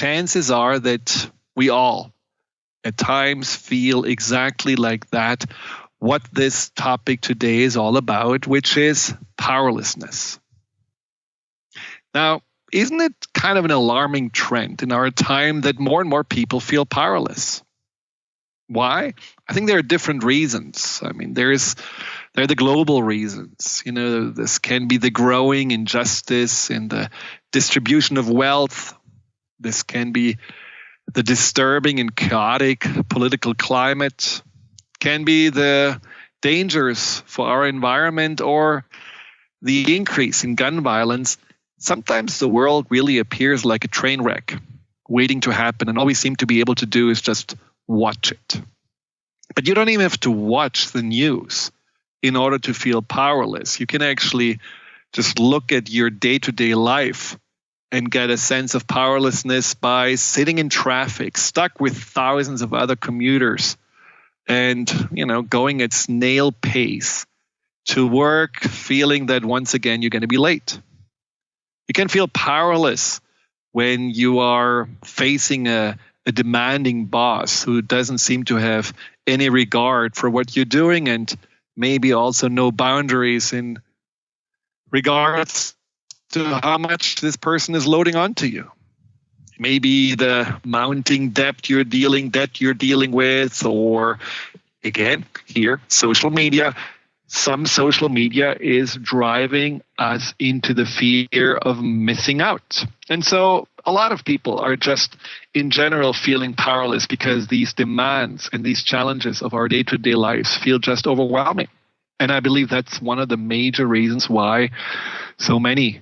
chances are that we all at times feel exactly like that, what this topic today is all about, which is powerlessness. Now, isn't it kind of an alarming trend in our time that more and more people feel powerless? Why? I think there are different reasons. I mean, there are the global reasons. This can be the growing injustice in the distribution of wealth. This can be the disturbing and chaotic political climate, can be the dangers for our environment or the increase in gun violence. Sometimes the world really appears like a train wreck waiting to happen, and all we seem to be able to do is just watch it. But you don't even have to watch the news in order to feel powerless. You can actually just look at your day-to-day life and get a sense of powerlessness by sitting in traffic, stuck with thousands of other commuters, and going at snail pace to work, feeling that once again you're going to be late. You can feel powerless when you are facing a demanding boss who doesn't seem to have any regard for what you're doing, and maybe also no boundaries in regards to how much this person is loading onto you. Maybe the mounting debt you're dealing with, or again, here, social media. Some social media is driving us into the fear of missing out. And so a lot of people are just in general feeling powerless because these demands and these challenges of our day-to-day lives feel just overwhelming. And I believe that's one of the major reasons why so many,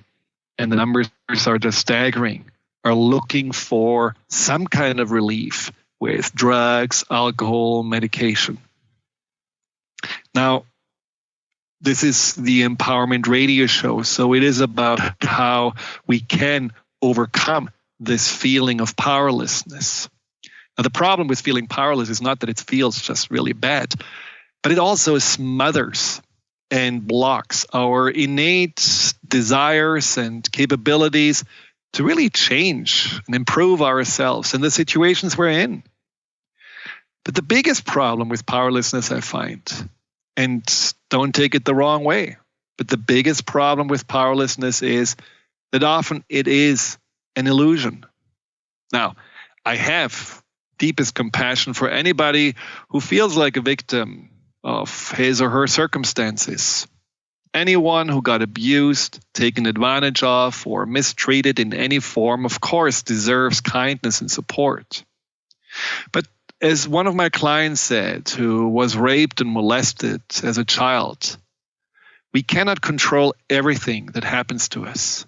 and the numbers are just staggering, are looking for some kind of relief with drugs, alcohol, medication. Now, this is the Empowerment Radio Show, so it is about how we can overcome this feeling of powerlessness. Now, the problem with feeling powerless is not that it feels just really bad, but it also smothers and blocks our innate desires and capabilities to really change and improve ourselves in the situations we're in. But the biggest problem with powerlessness, I find, and don't take it the wrong way, but the biggest problem with powerlessness is that often it is an illusion. Now, I have deepest compassion for anybody who feels like a victim of his or her circumstances. Anyone who got abused, taken advantage of, or mistreated in any form, of course, deserves kindness and support. But as one of my clients said, who was raped and molested as a child, we cannot control everything that happens to us.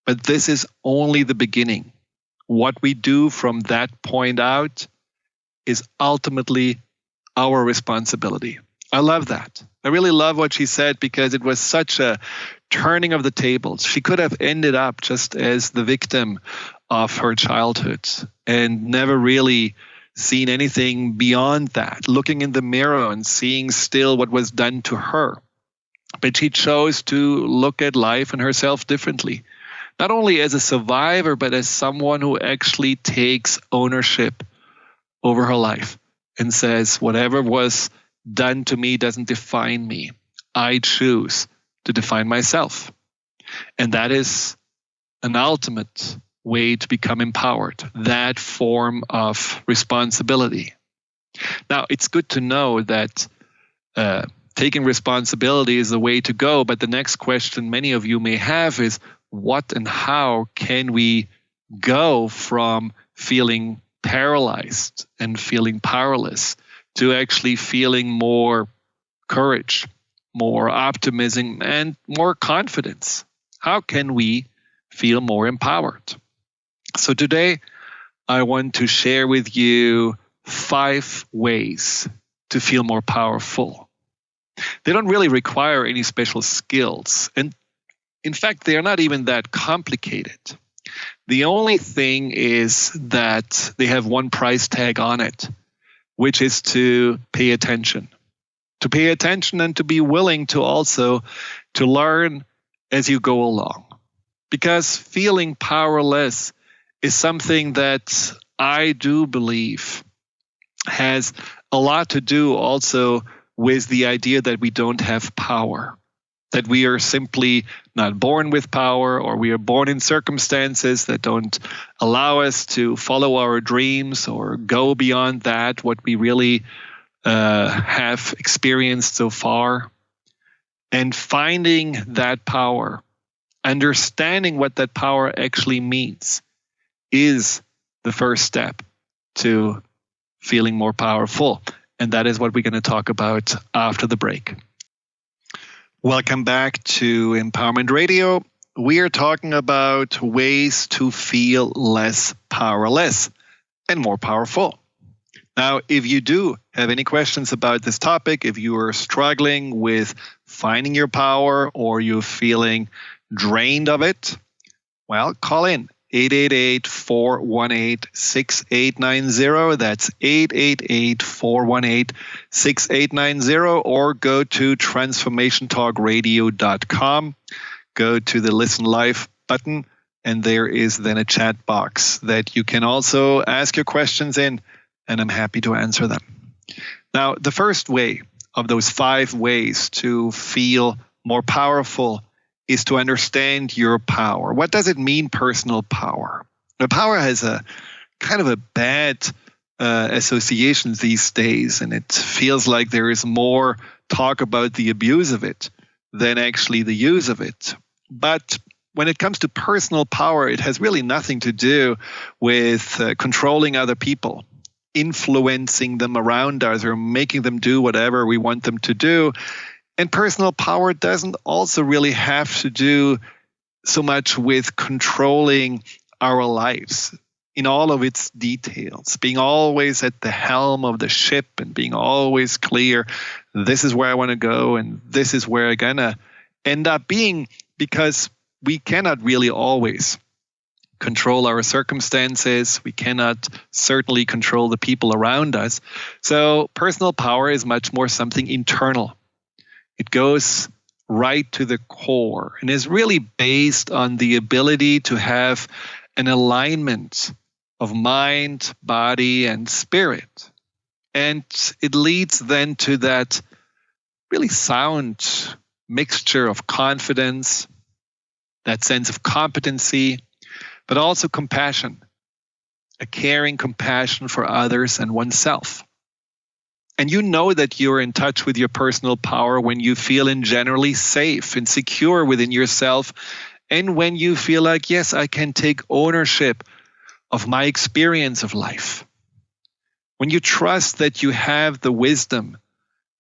But this is only the beginning. What we do from that point out is ultimately our responsibility. I love that. I really love what she said because it was such a turning of the tables. She could have ended up just as the victim of her childhood and never really seen anything beyond that, looking in the mirror and seeing still what was done to her. But she chose to look at life and herself differently, not only as a survivor, but as someone who actually takes ownership over her life and says, whatever was done to me doesn't define me. I choose to define myself. And that is an ultimate way to become empowered, that form of responsibility. Now, it's good to know that taking responsibility is the way to go, but the next question many of you may have is, what and how can we go from feeling paralyzed and feeling powerless to actually feeling more courage, more optimism, and more confidence? How can we feel more empowered? So today, I want to share with you 5 ways to feel more powerful. They don't really require any special skills. And in fact, they are not even that complicated. The only thing is that they have one price tag on it, which is to pay attention. To pay attention and to be willing to also to learn as you go along. Because feeling powerless is something that I do believe has a lot to do also with the idea that we don't have power, that we are simply not born with power, or we are born in circumstances that don't allow us to follow our dreams or go beyond that, what we really have experienced so far. And finding that power, understanding what that power actually means, is the first step to feeling more powerful. And that is what we're going to talk about after the break. Welcome back to Empowerment Radio. We are talking about ways to feel less powerless and more powerful. Now, if you do have any questions about this topic, if you are struggling with finding your power or you're feeling drained of it, well, call in 888-418-6890. That's 888-418-6890, or go to transformationtalkradio.com. Go to the Listen Live button, and there is then a chat box that you can also ask your questions in, and I'm happy to answer them. Now, the first way of those 5 ways to feel more powerful is to understand your power. What does it mean, personal power? Now, power has a kind of a bad association these days, and it feels like there is more talk about the abuse of it than actually the use of it. But when it comes to personal power, it has really nothing to do with controlling other people, influencing them around us, or making them do whatever we want them to do. And personal power doesn't also really have to do so much with controlling our lives in all of its details, being always at the helm of the ship and being always clear, this is where I want to go and this is where I'm going to end up being, because we cannot really always control our circumstances. We cannot certainly control the people around us. So personal power is much more something internal. It goes right to the core and is really based on the ability to have an alignment of mind, body, and spirit. And it leads then to that really sound mixture of confidence, that sense of competency, but also compassion, a caring compassion for others and oneself. And you know that you're in touch with your personal power when you feel generally safe and secure within yourself, and when you feel like, yes, I can take ownership of my experience of life. When you trust that you have the wisdom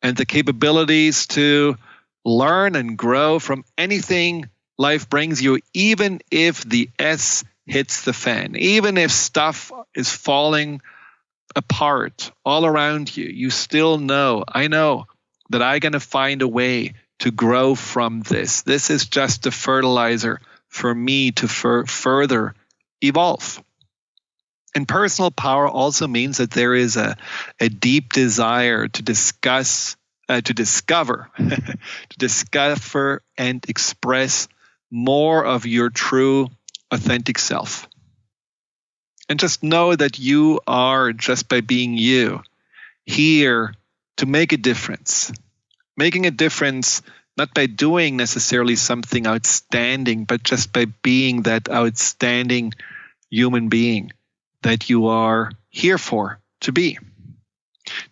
and the capabilities to learn and grow from anything life brings you, even if the S hits the fan, even if stuff is falling apart all around you, you still know, I know that I'm going to find a way to grow from this. This is just the fertilizer for me to further evolve. And personal power also means that there is a deep desire to discover, to discover and express more of your true, authentic self. And just know that you are, just by being you, here to make a difference. Making a difference not by doing necessarily something outstanding, but just by being that outstanding human being that you are here for to be.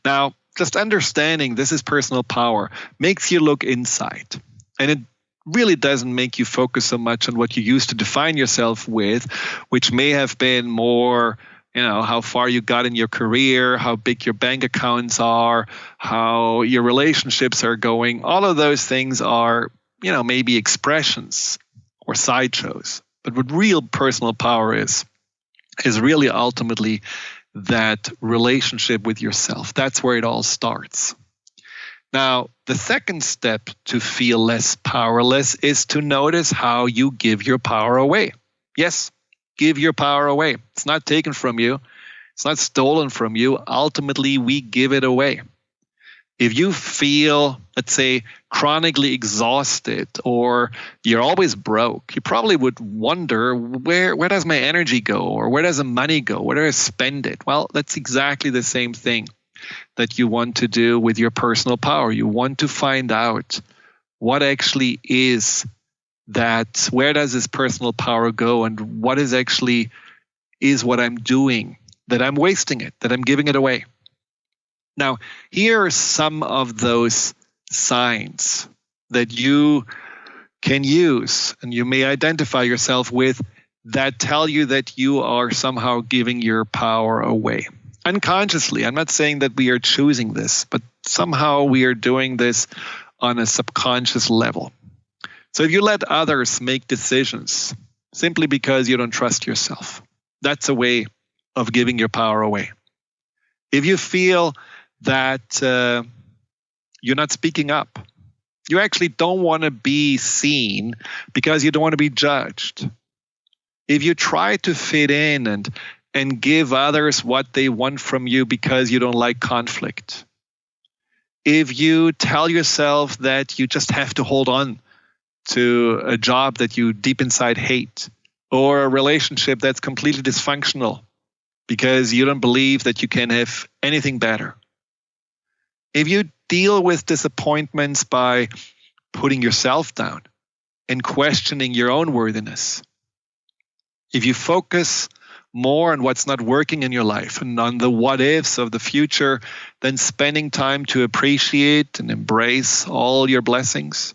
Now, just understanding this is personal power makes you look inside. And it really doesn't make you focus so much on what you used to define yourself with, which may have been more, how far you got in your career, how big your bank accounts are, how your relationships are going. All of those things are, maybe expressions or sideshows. But what real personal power is really ultimately that relationship with yourself. That's where it all starts. Now, the second step to feel less powerless is to notice how you give your power away. Yes, give your power away. It's not taken from you. It's not stolen from you. Ultimately, we give it away. If you feel, let's say, chronically exhausted or you're always broke, you probably would wonder, where does my energy go, or where does the money go? Where do I spend it? Well, that's exactly the same thing that you want to do with your personal power. You want to find out what actually is that, where does this personal power go, and what is actually is what I'm doing, that I'm wasting it, that I'm giving it away. Now, here are some of those signs that you can use and you may identify yourself with that tell you that you are somehow giving your power away. Unconsciously, I'm not saying that we are choosing this, but somehow we are doing this on a subconscious level. So if you let others make decisions simply because you don't trust yourself, that's a way of giving your power away. If you feel that you're not speaking up, you actually don't want to be seen because you don't want to be judged. If you try to fit in and give others what they want from you because you don't like conflict. If you tell yourself that you just have to hold on to a job that you deep inside hate, or a relationship that's completely dysfunctional because you don't believe that you can have anything better. If you deal with disappointments by putting yourself down and questioning your own worthiness, if you focus more on what's not working in your life and on the what ifs of the future than spending time to appreciate and embrace all your blessings,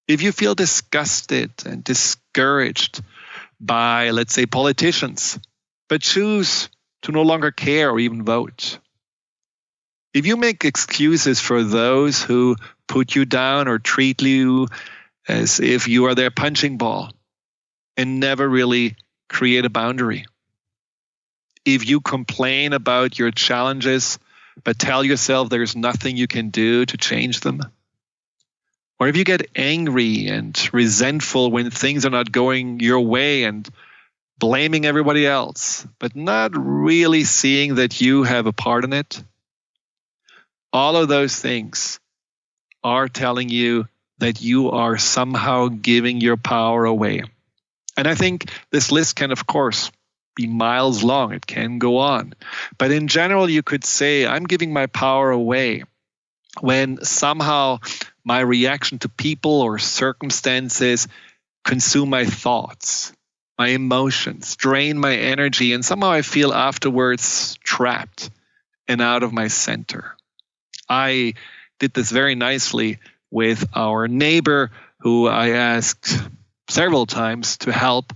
if you feel disgusted and discouraged by, let's say, politicians, but choose to no longer care or even vote, if you make excuses for those who put you down or treat you as if you are their punching ball and never really create a boundary, if you complain about your challenges but tell yourself there's nothing you can do to change them, or if you get angry and resentful when things are not going your way and blaming everybody else, but not really seeing that you have a part in it, all of those things are telling you that you are somehow giving your power away. And I think this list can, of course, be miles long. It can go on. But in general, you could say, I'm giving my power away when somehow my reaction to people or circumstances consume my thoughts, my emotions, drain my energy, and somehow I feel afterwards trapped and out of my center. I did this very nicely with our neighbor who I asked several times to help,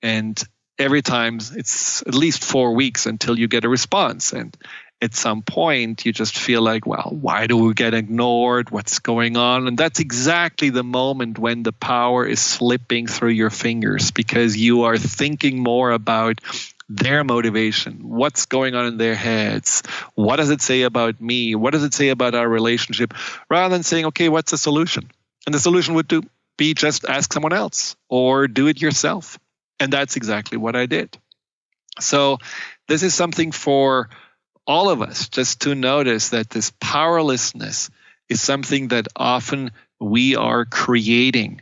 and every time it's at least 4 weeks until you get a response. And at some point you just feel like, well, why do we get ignored? What's going on? And that's exactly the moment when the power is slipping through your fingers because you are thinking more about their motivation, what's going on in their heads, what does it say about me, what does it say about our relationship, rather than saying, okay, what's the solution? And the solution would be just ask someone else or do it yourself. And that's exactly what I did. So this is something for all of us, just to notice that this powerlessness is something that often we are creating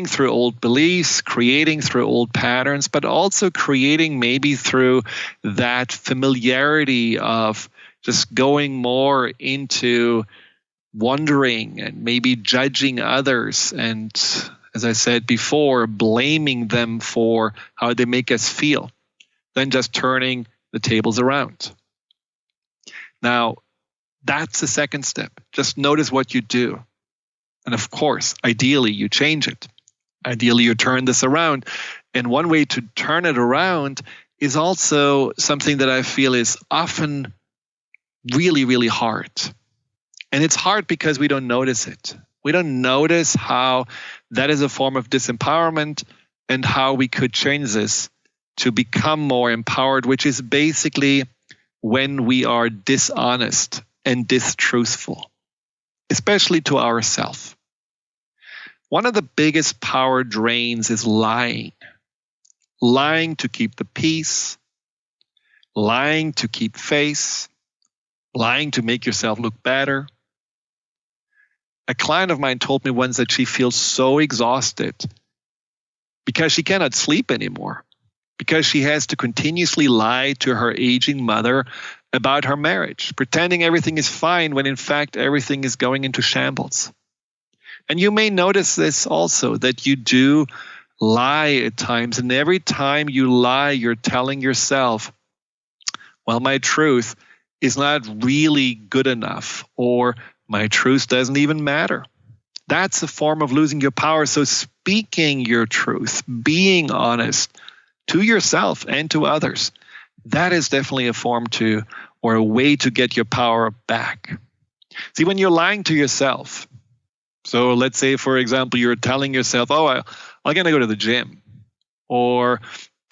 through old beliefs, creating through old patterns, but also creating maybe through that familiarity of just going more into wondering and maybe judging others. And as I said before, blaming them for how they make us feel, then just turning the tables around. Now, that's the second step. Just notice what you do. And of course, ideally, you change it. Ideally, you turn this around. And one way to turn it around is also something that I feel is often really, really hard. And it's hard because we don't notice it. We don't notice how that is a form of disempowerment and how we could change this to become more empowered, which is basically when we are dishonest and distruthful, especially to ourselves. One of the biggest power drains is lying. Lying to keep the peace, lying to keep face, lying to make yourself look better. A client of mine told me once that she feels so exhausted because she cannot sleep anymore, because she has to continuously lie to her aging mother about her marriage, pretending everything is fine when in fact everything is going into shambles. And you may notice this also, that you do lie at times, and every time you lie, you're telling yourself, well, my truth is not really good enough, or my truth doesn't even matter. That's a form of losing your power. So speaking your truth, being honest to yourself and to others, that is definitely a form to, or a way to get your power back. See, when you're lying to yourself, so let's say, for example, you're telling yourself, oh, I'm going to go to the gym, or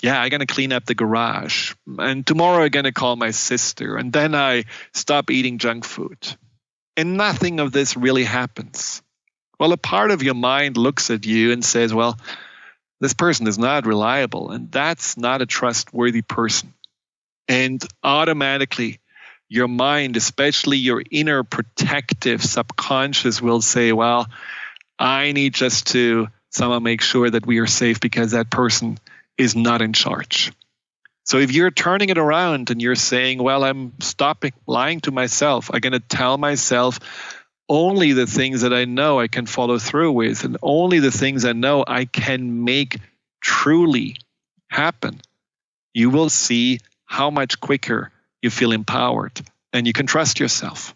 yeah, I'm going to clean up the garage, and tomorrow I'm going to call my sister, and then I stop eating junk food. And nothing of this really happens. Well, a part of your mind looks at you and says, well, this person is not reliable, and that's not a trustworthy person. And automatically, your mind, especially your inner protective subconscious, will say, well, I need just to somehow make sure that we are safe because that person is not in charge. So if you're turning it around and you're saying, well, I'm stopping lying to myself, I'm going to tell myself only the things that I know I can follow through with, and only the things I know I can make truly happen, you will see how much quicker you feel empowered and you can trust yourself.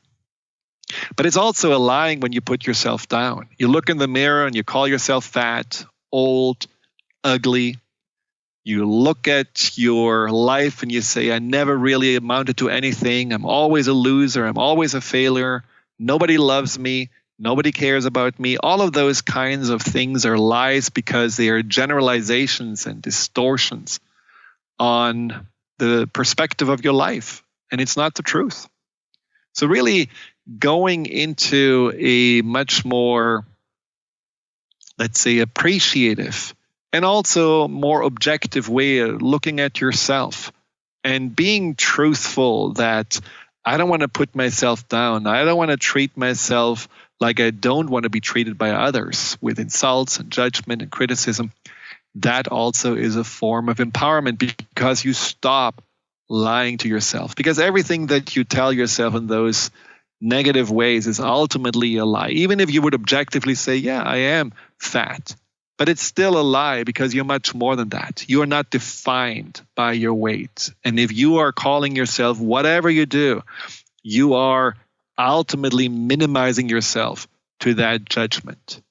But it's also a lying when you put yourself down. You look in the mirror and you call yourself fat, old, ugly. You look at your life and you say, I never really amounted to anything. I'm always a loser. I'm always a failure. Nobody loves me. Nobody cares about me. All of those kinds of things are lies because they are generalizations and distortions on the perspective of your life. And it's not the truth. So really going into a much more, let's say, appreciative and also more objective way of looking at yourself and being truthful that I don't want to put myself down. I don't want to treat myself like I don't want to be treated by others with insults and judgment and criticism. That also is a form of empowerment because you stop lying to yourself. Because everything that you tell yourself in those negative ways is ultimately a lie. Even if you would objectively say, yeah, I am fat. But it's still a lie because you're much more than that. You are not defined by your weight. And if you are calling yourself whatever you do, you are ultimately minimizing yourself to that judgment.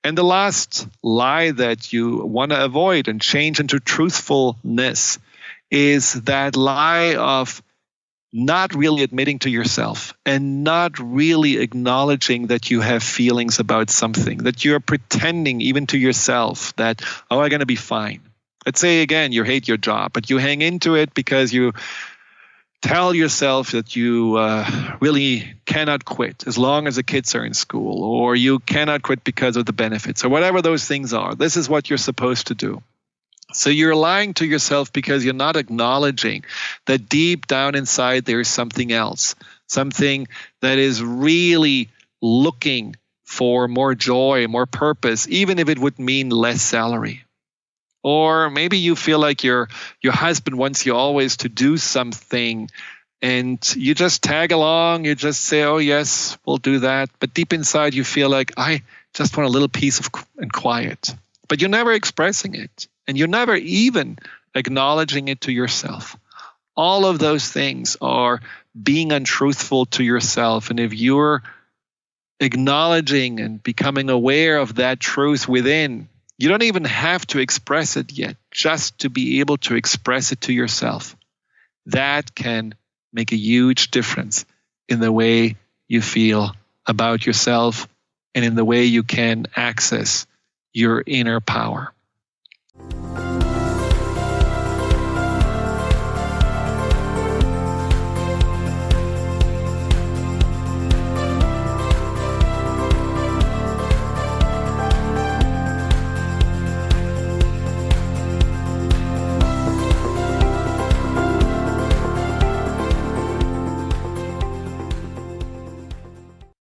And the last lie that you want to avoid and change into truthfulness is that lie of not really admitting to yourself and not really acknowledging that you have feelings about something, that you're pretending even to yourself that, oh, I'm going to be fine. Let's say, again, you hate your job, but you hang into it because you tell yourself that you really cannot quit as long as the kids are in school, or you cannot quit because of the benefits, or whatever those things are. This is what you're supposed to do. So you're lying to yourself because you're not acknowledging that deep down inside there is something else, something that is really looking for more joy, more purpose, even if it would mean less salary. Or maybe you feel like your husband wants you always to do something and you just tag along, you just say, oh yes, we'll do that. But deep inside you feel like, I just want a little peace and quiet. But you're never expressing it. And you're never even acknowledging it to yourself. All of those things are being untruthful to yourself. And if you're acknowledging and becoming aware of that truth within, you don't even have to express it yet, just to be able to express it to yourself. That can make a huge difference in the way you feel about yourself and in the way you can access your inner power.